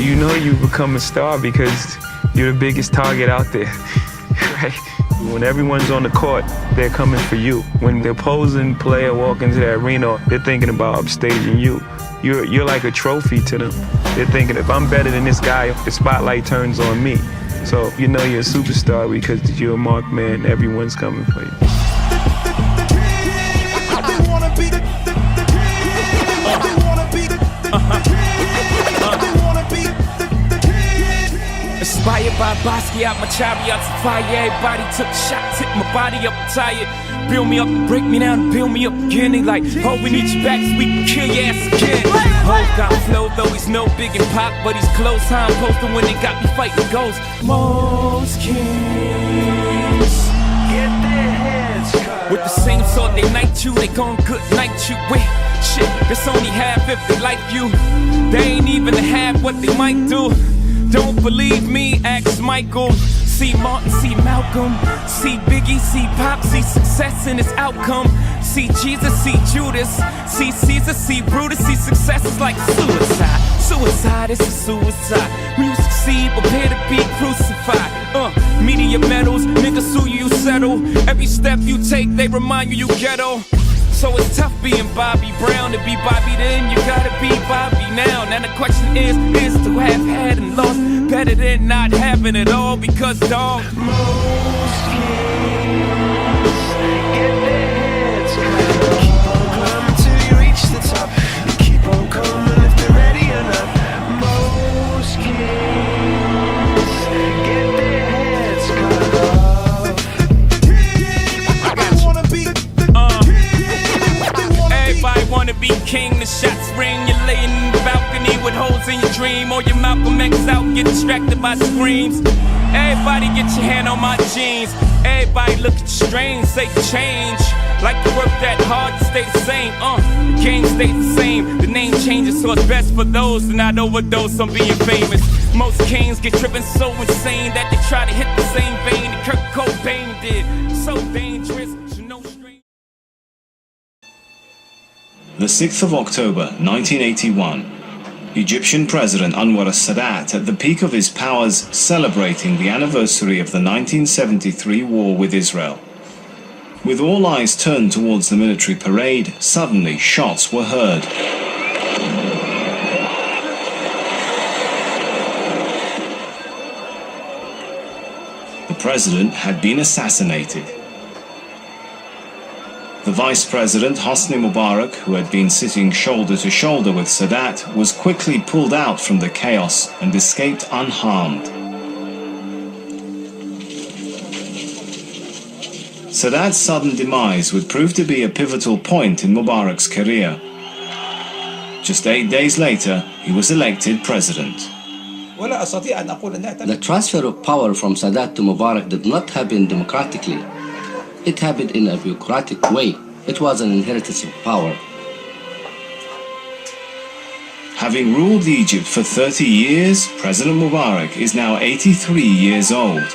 You know you become a star because you're the biggest target out there, right? When everyone's on the court, they're coming for you. When the opposing player walks into the arena, they're thinking about upstaging you. You're like a trophy to them. They're thinking, if I'm better than this guy, the spotlight turns on me. So you know you're a superstar because you're a marked man. Everyone's coming for you. Inspired by Basquiat, my chariots of fire. Everybody took shots, hit my body up tired. Build me up, break me down, build me up again. They like, oh, we need you back so we can kill your ass again. Hope got flow, though he's no big in pop, but he's close. How I'm posting when they got me fighting ghosts. Most kings get their heads cut with the same sword they knight you, they gon' good night you with. Shit, it's only half if they like you. They ain't even the half what they might do. Don't believe me, ask Michael. See Martin, see Malcolm. See Biggie, see Pop, see success in its outcome. See Jesus, see Judas. See Caesar, see Brutus. See success is like suicide. Suicide is a suicide. When you succeed, prepare to be crucified. Media medals, niggas sue you, settle. Every step you take, they remind you ghetto. So it's tough being Bobby Brown. To be Bobby then, you gotta be Bobby now. Now the question is to have had and lost better than not having it all? Because dog, most kings get their heads cut. Keep on climbing till you reach the top. You keep on coming if they're ready or not. Most kings get their heads cut off. I wanna be everybody wanna be king, the shots ring. You're laying in the balcony with holes in your dream. Or your Malcolm X out, get distracted by screams. Everybody get your hand on my jeans. Everybody look at you strange, say change. Like you work that hard to stay the same. The game stays the same, the name changes. So it's best for those to not overdose on being famous. Most kings get tripping so insane that they try to hit the same vein that Kurt Cobain did. So dangerous, you know. The 6th of October 1981, Egyptian President Anwar El Sadat, at the peak of his powers, celebrating the anniversary of the 1973 war with Israel. With all eyes turned towards the military parade, suddenly shots were heard. The president had been assassinated. The Vice President, Hosni Mubarak, who had been sitting shoulder to shoulder with Sadat, was quickly pulled out from the chaos and escaped unharmed. Sadat's sudden demise would prove to be a pivotal point in Mubarak's career. Just 8 days later, he was elected president. The transfer of power from Sadat to Mubarak did not happen democratically. It happened in a bureaucratic way. It was an inheritance of power. Having ruled Egypt for 30 years, President Mubarak is now 83 years old.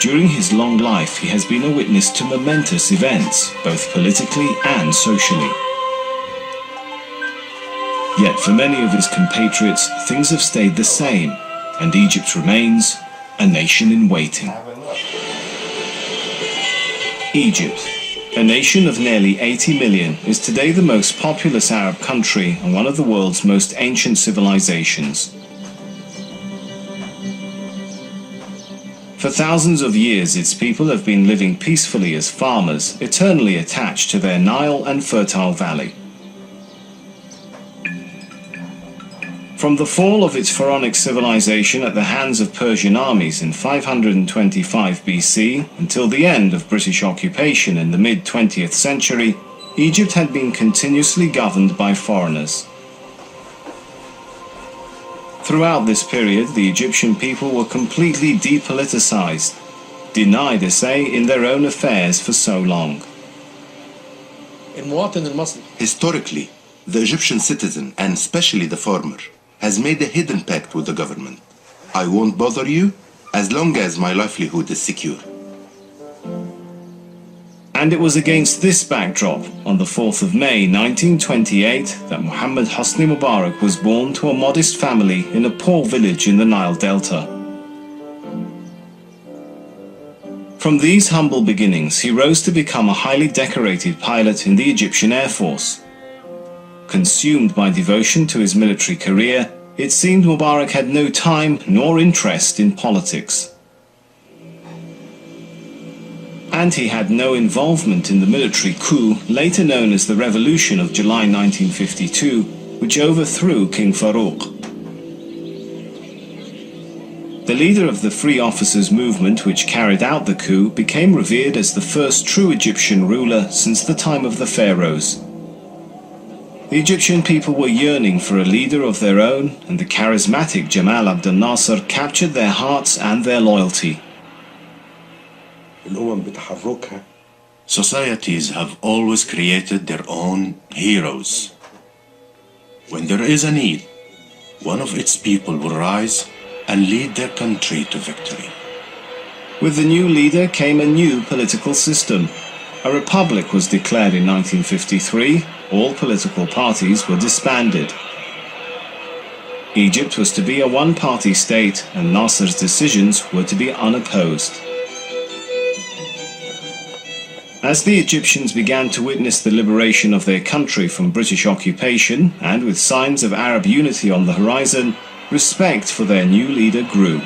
During his long life, he has been a witness to momentous events, both politically and socially. Yet for many of his compatriots, things have stayed the same, and Egypt remains a nation in waiting. Egypt, a nation of nearly 80 million, is today the most populous Arab country and one of the world's most ancient civilizations. For thousands of years, its people have been living peacefully as farmers, eternally attached to their Nile and fertile valley. From the fall of its pharaonic civilization at the hands of Persian armies in 525 BC until the end of British occupation in the mid-20th century, Egypt had been continuously governed by foreigners. Throughout this period, the Egyptian people were completely depoliticized, denied a say in their own affairs for so long. Historically, the Egyptian citizen, and especially the farmer, has made a hidden pact with the government. I won't bother you as long as my livelihood is secure. And it was against this backdrop, on the 4th of May 1928, that Muhammad Hosni Mubarak was born to a modest family in a poor village in the Nile Delta. From these humble beginnings, he rose to become a highly decorated pilot in the Egyptian Air Force. Consumed by devotion to his military career, it seemed Mubarak had no time nor interest in politics. And he had no involvement in the military coup later known as the Revolution of July 1952, which overthrew King Farouk. The leader of the Free Officers movement which carried out the coup became revered as the first true Egyptian ruler since the time of the pharaohs. The Egyptian people were yearning for a leader of their own, and the charismatic Jamal Abdel Nasser captured their hearts and their loyalty. Societies have always created their own heroes. When there is a need, one of its people will rise and lead their country to victory. With the new leader came a new political system. A republic was declared in 1953. All political parties were disbanded. Egypt was to be a one-party state, and Nasser's decisions were to be unopposed. As the Egyptians began to witness the liberation of their country from British occupation, and with signs of Arab unity on the horizon, respect for their new leader grew.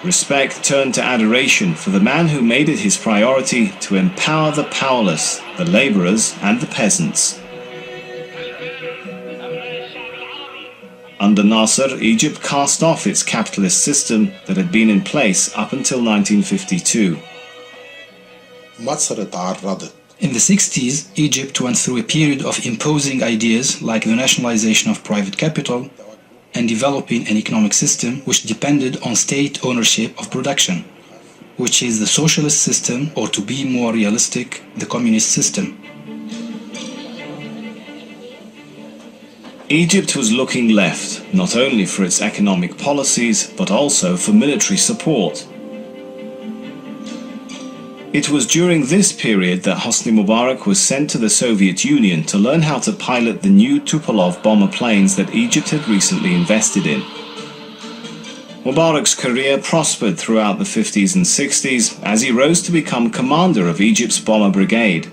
Respect turned to adoration for the man who made it his priority to empower the powerless, the laborers and the peasants. Under Nasser, Egypt cast off its capitalist system that had been in place up until 1952. In the 60s, Egypt went through a period of imposing ideas like the nationalization of private capital and developing an economic system which depended on state ownership of production, which is the socialist system, or to be more realistic, the communist system. Egypt was looking left, not only for its economic policies, but also for military support. It was during this period that Hosni Mubarak was sent to the Soviet Union to learn how to pilot the new Tupolev bomber planes that Egypt had recently invested in. Mubarak's career prospered throughout the 50s and 60s as he rose to become commander of Egypt's bomber brigade.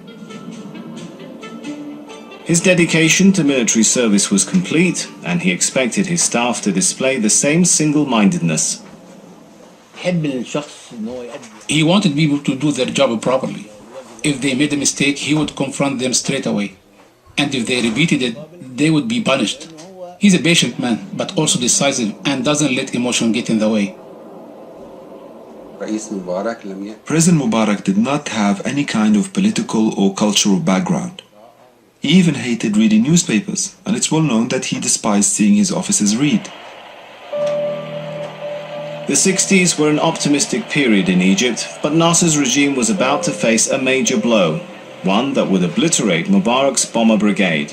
His dedication to military service was complete, and he expected his staff to display the same single-mindedness. He wanted people to do their job properly. If they made a mistake, he would confront them straight away. And if they repeated it, they would be punished. He's a patient man, but also decisive and doesn't let emotion get in the way. President Mubarak did not have any kind of political or cultural background. He even hated reading newspapers, and it's well known that he despised seeing his officers read. The 60s were an optimistic period in Egypt, but Nasser's regime was about to face a major blow, one that would obliterate Mubarak's bomber brigade.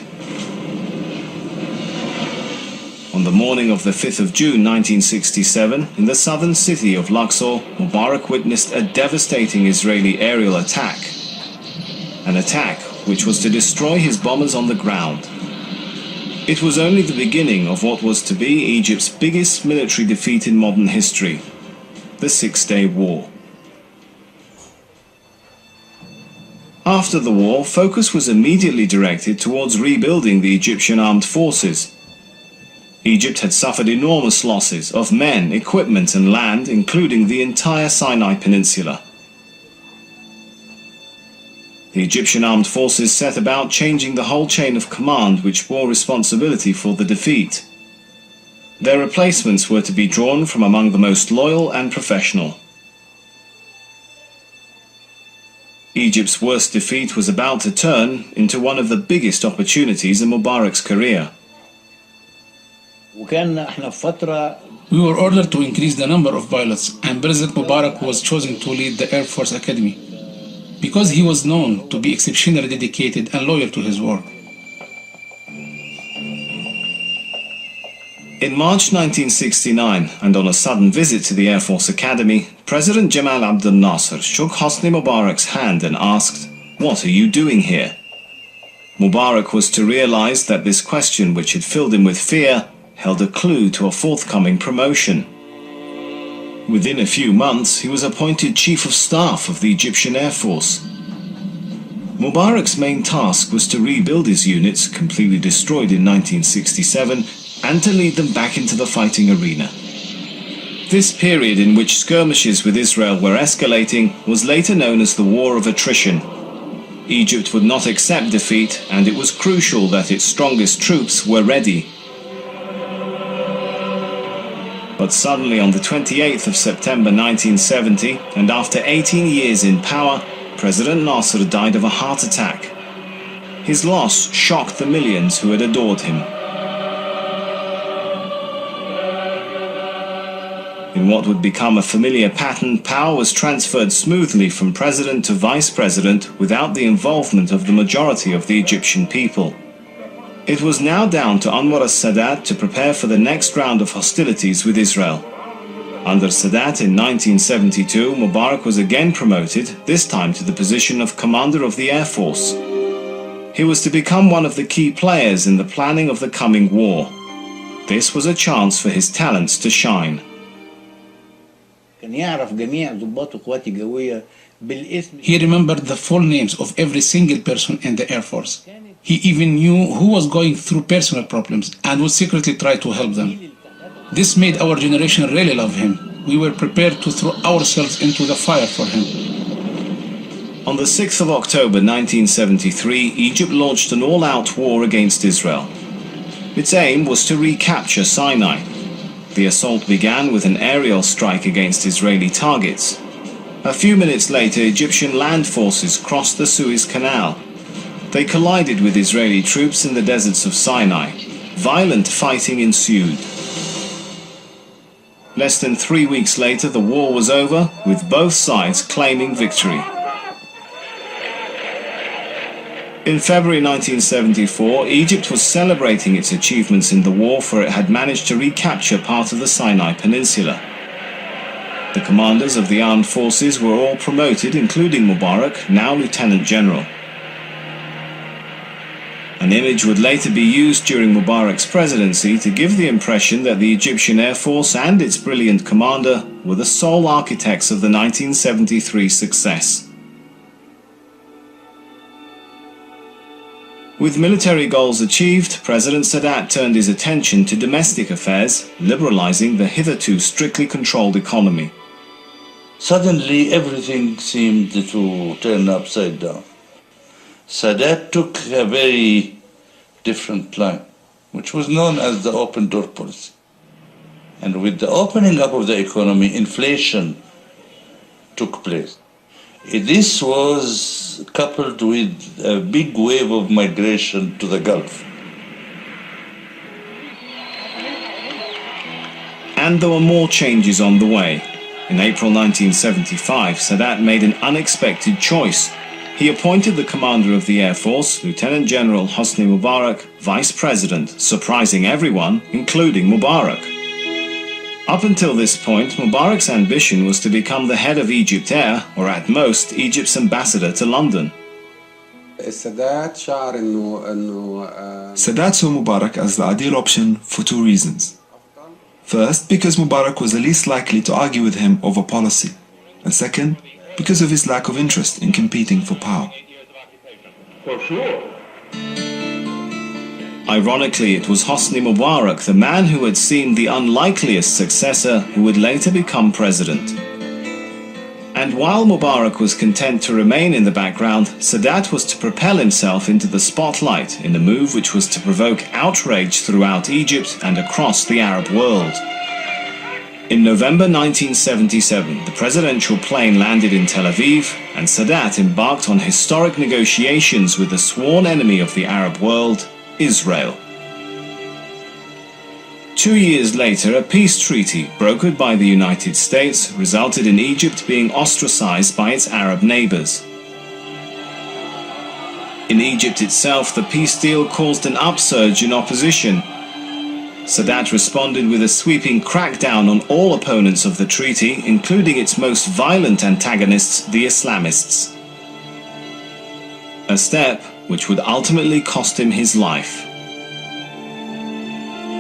On the morning of the 5th of June 1967, in the southern city of Luxor, Mubarak witnessed a devastating Israeli aerial attack. An attack which was to destroy his bombers on the ground. It was only the beginning of what was to be Egypt's biggest military defeat in modern history, the Six-Day War. After the war, focus was immediately directed towards rebuilding the Egyptian armed forces. Egypt had suffered enormous losses of men, equipment and land, including the entire Sinai Peninsula. The Egyptian armed forces set about changing the whole chain of command which bore responsibility for the defeat. Their replacements were to be drawn from among the most loyal and professional. Egypt's worst defeat was about to turn into one of the biggest opportunities in Mubarak's career. We were ordered to increase the number of pilots, and President Mubarak was chosen to lead the Air Force Academy because he was known to be exceptionally dedicated and loyal to his work. In March 1969, and on a sudden visit to the Air Force Academy, President Jamal Abdel Nasser shook Hosni Mubarak's hand and asked, "What are you doing here?" Mubarak was to realize that this question, which had filled him with fear, held a clue to a forthcoming promotion. Within a few months, he was appointed Chief of Staff of the Egyptian Air Force. Mubarak's main task was to rebuild his units, completely destroyed in 1967, and to lead them back into the fighting arena. This period in which skirmishes with Israel were escalating was later known as the War of Attrition. Egypt would not accept defeat, and it was crucial that its strongest troops were ready. But suddenly on the 28th of September 1970, and after 18 years in power, President Nasser died of a heart attack. His loss shocked the millions who had adored him. In what would become a familiar pattern, power was transferred smoothly from president to vice president without the involvement of the majority of the Egyptian people. It was now down to Anwar El Sadat to prepare for the next round of hostilities with Israel. Under Sadat in 1972, Mubarak was again promoted, this time to the position of Commander of the Air Force. He was to become one of the key players in the planning of the coming war. This was a chance for his talents to shine. He remembered the full names of every single person in the Air Force. He even knew who was going through personal problems and would secretly try to help them. This made our generation really love him. We were prepared to throw ourselves into the fire for him. On the 6th of October 1973, Egypt launched an all-out war against Israel. Its aim was to recapture Sinai. The assault began with an aerial strike against Israeli targets. A few minutes later, Egyptian land forces crossed the Suez Canal. They collided with Israeli troops in the deserts of Sinai. Violent fighting ensued. Less than 3 weeks later, the war was over, with both sides claiming victory. In February 1974, Egypt was celebrating its achievements in the war, for it had managed to recapture part of the Sinai Peninsula. The commanders of the armed forces were all promoted, including Mubarak, now Lieutenant General. An image would later be used during Mubarak's presidency to give the impression that the Egyptian Air Force and its brilliant commander were the sole architects of the 1973 success. With military goals achieved, President Sadat turned his attention to domestic affairs, liberalizing the hitherto strictly controlled economy. Suddenly, everything seemed to turn upside down. Sadat took a very different line, which was known as the open door policy. And with the opening up of the economy, inflation took place. This was coupled with a big wave of migration to the Gulf. And there were more changes on the way. In April 1975, Sadat made an unexpected choice. He appointed the commander of the Air Force, Lieutenant General Hosni Mubarak, vice president, surprising everyone, including Mubarak. Up until this point, Mubarak's ambition was to become the head of Egypt Air, or at most, Egypt's ambassador to London. Sadat saw Mubarak as the ideal option for two reasons. First, because Mubarak was the least likely to argue with him over policy. And second, because of his lack of interest in competing for power. For sure. Ironically, it was Hosni Mubarak, the man who had seemed the unlikeliest successor, who would later become president. And while Mubarak was content to remain in the background, Sadat was to propel himself into the spotlight in a move which was to provoke outrage throughout Egypt and across the Arab world. In November 1977, the presidential plane landed in Tel Aviv, and Sadat embarked on historic negotiations with the sworn enemy of the Arab world, Israel. 2 years later, a peace treaty, brokered by the United States, resulted in Egypt being ostracized by its Arab neighbors. In Egypt itself, the peace deal caused an upsurge in opposition. Sadat responded with a sweeping crackdown on all opponents of the treaty, including its most violent antagonists, the Islamists. A step which would ultimately cost him his life.